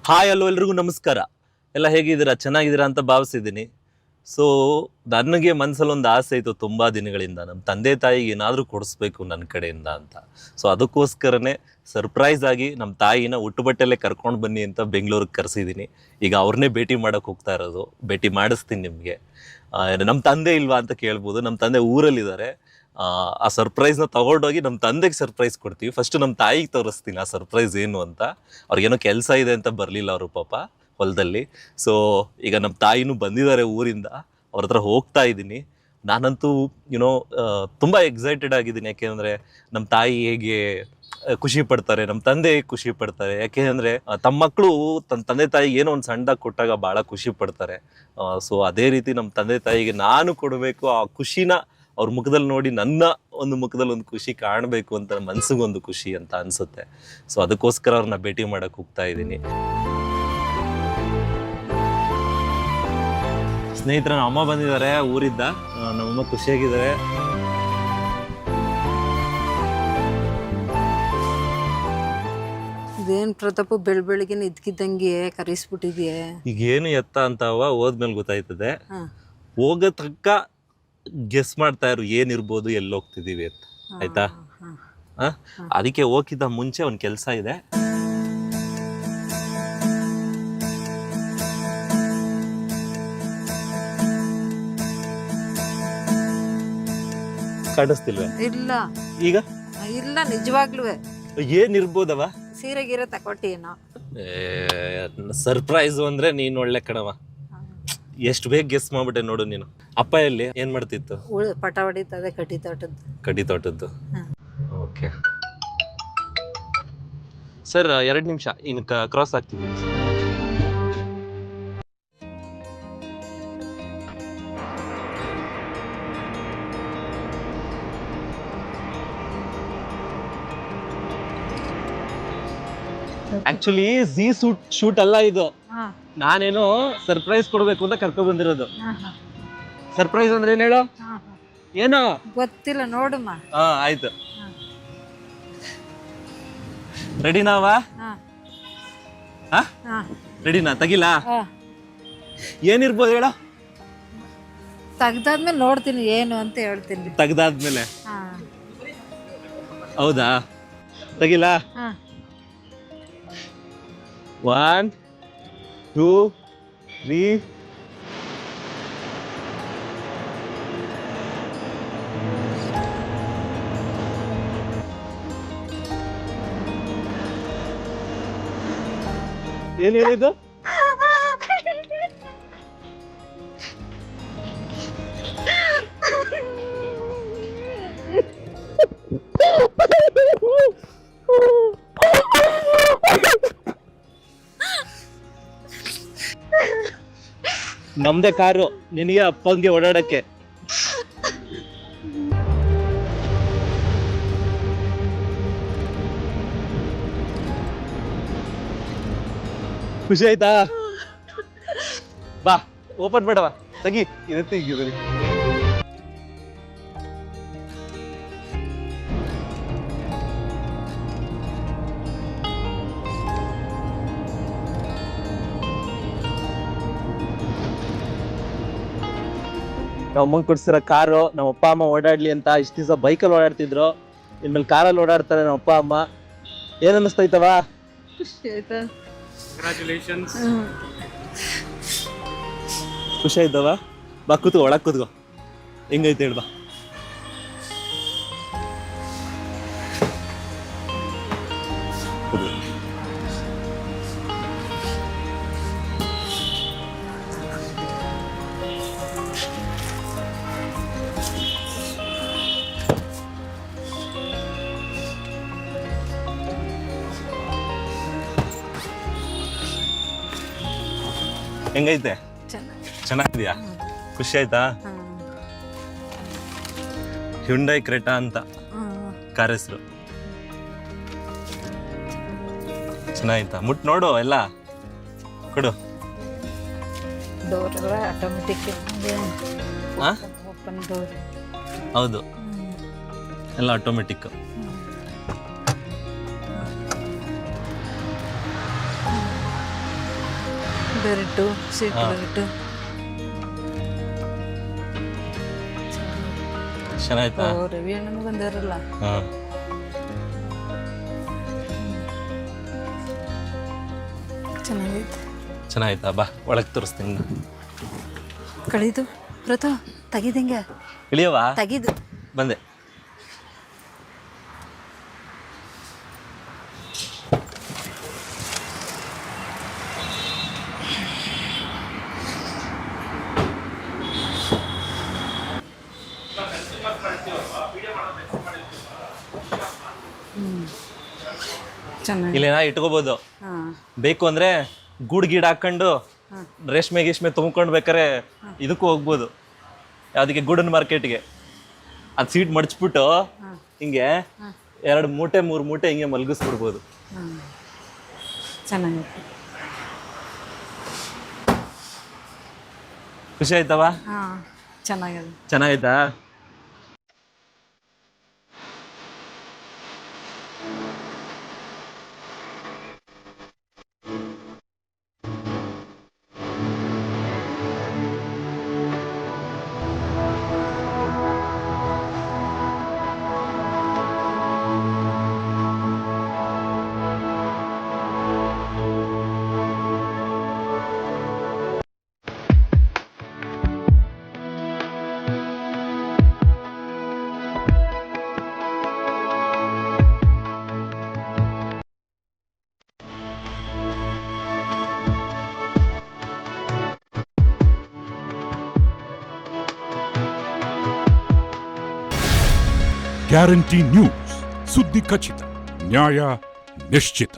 Hi hello ಎಲ್ರಿಗೂ ನಮಸ್ಕಾರ. ಎಲ್ಲ ಹೇಗಿದ್ದೀರಾ? ಚೆನ್ನಾಗಿದ್ದೀರಾ ಅಂತ ಭಾವಿಸಿದ್ದೀನಿ. ಸೊ ನನಗೆ ಮನಸ್ಸಲ್ಲಿ ಒಂದು ಆಸೆ ಇತ್ತು ತುಂಬ ದಿನಗಳಿಂದ, ನಮ್ಮ ತಂದೆ ತಾಯಿಗೆ ಏನಾದರೂ ಕೊಡಿಸ್ಬೇಕು ನನ್ನ ಕಡೆಯಿಂದ ಅಂತ. ಸೊ ಅದಕ್ಕೋಸ್ಕರನೇ ಸರ್ಪ್ರೈಸ್ ಆಗಿ ನಮ್ಮ ತಾಯಿನ ಹುಟ್ಟುಬಟ್ಟೆಲ್ಲೇ ಕರ್ಕೊಂಡು ಬನ್ನಿ ಅಂತ ಬೆಂಗಳೂರಿಗೆ ಕರೆಸಿದ್ದೀನಿ. ಈಗ ಅವ್ರನ್ನೇ ಭೇಟಿ ಮಾಡೋಕ್ಕೆ ಹೋಗ್ತಾ ಇರೋದು, ಭೇಟಿ ಮಾಡಿಸ್ತೀನಿ ನಿಮಗೆ. ನಮ್ಮ ತಂದೆ ಇಲ್ವಾ ಅಂತ ಕೇಳ್ಬೋದು, ನಮ್ಮ ತಂದೆ ಊರಲ್ಲಿದ್ದಾರೆ. ಆ ಸರ್ಪ್ರೈಸ್ನ ತಗೊಂಡೋಗಿ ನಮ್ಮ ತಂದೆಗೆ ಸರ್ಪ್ರೈಸ್ ಕೊಡ್ತೀವಿ. ಫಸ್ಟ್ ನಮ್ಮ ತಾಯಿಗೆ ತೋರಿಸ್ತೀನಿ ಆ ಸರ್ಪ್ರೈಸ್ ಏನು ಅಂತ. ಅವ್ರಿಗೇನೋ ಕೆಲಸ ಇದೆ ಅಂತ ಬರಲಿಲ್ಲ ಅವರು ಪಾಪ ಹೊಲದಲ್ಲಿ. ಸೊ ಈಗ ನಮ್ಮ ತಾಯಿನೂ ಬಂದಿದ್ದಾರೆ ಊರಿಂದ, ಅವ್ರ ಹತ್ರ ಹೋಗ್ತಾ ಇದ್ದೀನಿ. ನಾನಂತೂ ಯುನೋ ತುಂಬ ಎಕ್ಸೈಟೆಡ್ ಆಗಿದ್ದೀನಿ. ಯಾಕೆಂದರೆ ನಮ್ಮ ತಾಯಿ ಹೇಗೆ ಖುಷಿ ಪಡ್ತಾರೆ, ನಮ್ಮ ತಂದೆ ಹೇಗೆ ಖುಷಿ ಪಡ್ತಾರೆ. ಯಾಕೆಂದರೆ ತಮ್ಮ ಮಕ್ಕಳು ತನ್ನ ತಂದೆ ತಾಯಿಗೆ ಏನೋ ಒಂದು ಸಣ್ಣದಾಗಿ ಕೊಟ್ಟಾಗ ಭಾಳ ಖುಷಿ ಪಡ್ತಾರೆ. ಸೊ ಅದೇ ರೀತಿ ನಮ್ಮ ತಂದೆ ತಾಯಿಗೆ ನಾನು ಕೊಡಬೇಕು, ಆ ಖುಷಿನ ಅವ್ರ ಮುಖದಲ್ಲಿ ನೋಡಿ ನನ್ನ ಒಂದು ಮುಖದಲ್ಲಿ ಒಂದು ಖುಷಿ ಕಾಣಬೇಕು ಅಂತ ಮನಸ್ಸಿಗೊಂದು ಖುಷಿ ಅಂತ ಅನಿಸುತ್ತೆ. ಸೊ ಅದಕ್ಕೋಸ್ಕರ ಅವ್ರನ್ನ ಭೇಟಿ ಮಾಡೋಕ್ಕೆ ಹೋಗ್ತಾ ಇದ್ದೀನಿ. ಸ್ನೇಹಿತರ, ನಮ್ಮ ಅಮ್ಮ ಬಂದಿದ್ದಾರೆ ಊರಿದ್ದ. ನಮ್ಮಮ್ಮ ಖುಷಿಯಾಗಿದ್ದಾರೆ. ಇದೇನು ಪ್ರತಾಪ ಬೆಳಗ್ಗೆ ಇದ್ಕಿದ್ದಂಗೆ ಕರೆಸ್ಬಿಟ್ಟಿದ್ಯೆ. ಈಗ ಏನು ಎತ್ತ ಅಂತವ ಹೋದ್ಮೇಲೆ ಗೊತ್ತಾಯ್ತದೆ. ಹೋಗೋ ತನಕ ಗೆಸ್ ಮಾಡ್ತಾ ಇರು ಏನಿರ್ಬೋದು, ಎಲ್ಲಿ ಹೋಗ್ತಿದೀವಿ ಅಂತ. ಆಯ್ತಾ? ಅದಕ್ಕೆ ಹೋಗಿದ್ದ ಮುಂಚೆ ಒಂದು ಕೆಲಸ ಇದೆ. ಕಾಣಿಸ್ತಿಲ್ವೇ? ಇಲ್ಲ ಈಗ ಇಲ್ಲ, ನಿಜವಾಗ್ಲೂ ಏನಿರ್ಬೋದವ? ಸೀರೆ ಗೀರೆ ತಕೊಟ್ಟೇನೋ. ಸರ್ಪ್ರೈಸ್ ಅಂದ್ರೆ ನೀನ್ ಒಳ್ಳೆ ಕಣವ, ಎಷ್ಟು ಬೇಗ ಗೆಸ್ ಮಾಡ್ಬಿಟ್ಟೆ ನೋಡು ನೀನು. ಅಪ್ಪ ಎಲ್ಲಿ ಏನ್ ಮಾಡ್ತಿತ್ತು? ಪಟ ಹೊಡಿತದೆ ಕಡ್ಡಿ ತೋಟದ್ದು. ಓಕೆ ಸರ್, 2 ನಿಮಿಷ ಇನ್ನು ಕ್ರಾಸ್ ಆಗ್ತಿದ್ದೀನಿ. ಆಕ್ಚುಲಿ ಝೀ ಶೂಟ್ ಅಲ್ಲ ಇದು. ನಾನೇನೋ ಸರ್ಪ್ರೈಸ್ ಕೊಡ್ಬೇಕು ಅಂತ ಕರ್ಕೊಂಡ್ ಬಂದಿರೋದು. ಸರ್ಪ್ರೈಸ್ ಅಂದ್ರೆ ಏನ್ ಹೇಳು? ಏನೋ ಗೊತ್ತಿಲ್ಲ, ನೋಡಮ್ಮ. ಆಯ್ತು. ರೆಡಿನಾವಾ? ರೆಡಿನಾ? ತೆಗಿಲ್ಲ? ಏನಿರ್ಬೋದು ಹೇಳ? ತೆಗ್ದಾದ್ಮೇಲೆ ನೋಡ್ತೀನಿ ಏನು ಅಂತ ಹೇಳ್ತೀನಿ. ತೆಗ್ದಾದ್ಮೇಲೆ? ಹೌದಾ? ತೆಗಿಲ್ಲ? 1 2 3 ಏನ್ ಹೇಳಿದ್ದು? ನಮ್ದೇ ಕಾರು, ನಿನಗೆ ಅಪ್ಪಂಗೆ ಓಡಾಡಕ್ಕೆ. ಖುಷಿ ಆಯ್ತಾ? ಬಾ ಓಪನ್ ಬೇಡವಾ, ತೆಗಿ. ಇದಕ್ಕೆ ತೆಗಿಯೋದು. ನಮ್ಮಂಗೆ ಕೊಡ್ಸಿರೋ ಕಾರು, ನಮ್ಮ ಅಪ್ಪ ಅಮ್ಮ ಓಡಾಡ್ಲಿ ಅಂತ ಇಷ್ಟು ದಿವಸ ಬೈಕಲ್ಲಿ ಓಡಾಡ್ತಿದ್ರು, ಇನ್ಮೇಲೆ ಕಾರಲ್ಲಿ ಓಡಾಡ್ತಾರೆ ನಮ್ಮ ಅಪ್ಪ ಅಮ್ಮ. ಏನ್ ಅನ್ನಿಸ್ತೈತವ? ಖುಷಿ ಆಯ್ತಾ? ಖುಷಿ ಆಯ್ತವ? ಬಾ ಕೂತ್ಕೋ, ಒಳಗೆ ಕೂತ್ಕೋ. ಹೆಂಗೈತೆ ಹೇಳಿ ಬಾ. ಹೆಂಗೈತೆ? ಚೆನ್ನಾಗಿದ್ಯಾ? ಖುಷಿ ಆಯ್ತಾ? ಹ್ಯುಂಡೈ ಕ್ರೆಟಾ ಅಂತ ಕಾರ್ ಹೆಸರು. ಚೆನ್ನಾಗಿತ್ತಾ? ಮುಟ್ ನೋಡು, ಎಲ್ಲ ಕೊಡು. ಡೋರ್ ಎಲ್ಲ ಆಟೋಮೆಟಿಕ್. Open door. ಹೌದು, ಎಲ್ಲ ಆಟೋಮೆಟಿಕ್. ಬೆರಟು ಸೀಟ್ ಹಾ. ಬೆರಟು ಚೆನ್ನಾಯ್ತಾ? ಓ ರವಿ ಅಣ್ಣನು ಬಂದಾರಲ್ಲ. ಹಾಂ, ಚೆನ್ನಾಗೈತೆ. ಚೆನ್ನಾಯ್ತಾ? ಬಾ ಒಳಗೆ ತೋರಿಸ್ತೀನಿ ನಾನು. ಕಳೀದು ಪ್ರಥಾ ತೆಗಿದಂಗೆ ಇಳಿಯವಾ? ತೆಗಿದು ಬಂದೆ. ಚೆನ್ನಾಗಿ. ಇಲ್ಲೇನಾ ಇಟ್ಕೋಬೋದು. ಹಾಂ ಬೇಕು ಅಂದರೆ ಗೂಡು ಗೀಡು ಹಾಕ್ಕೊಂಡು ರೇಷ್ಮೆ ಗೀಷ್ಮೆ ತುಂಬ್ಕೊಂಡು ಬೇಕಾರೆ ಇದಕ್ಕೂ ಹೋಗ್ಬೋದು, ಯಾವುದಕ್ಕೆ ಗೂಡನ್ ಮಾರ್ಕೆಟ್ಗೆ. ಅದು ಸೀಟ್ ಮಡಚ್ಬಿಟ್ಟು ಹಿಂಗೆ 2 ಮೂಟೆ 3 ಮೂಟೆ ಹಿಂಗೆ ಮಲಗಿಸ್ಬಿಡ್ಬೋದು. ಹಾಂ ಚೆನ್ನಾಗೈತೆ. ಖುಷಿ ಆಯ್ತವ? ಹಾಂ ಚೆನ್ನಾಗಿದೆ. ಚೆನ್ನಾಯ್ತಾ? ಗ್ಯಾರಂಟಿ ನ್ಯೂಸ್, ಸುದ್ದಿ ಖಚಿತ, ನ್ಯಾಯ ನಿಶ್ಚಿತ.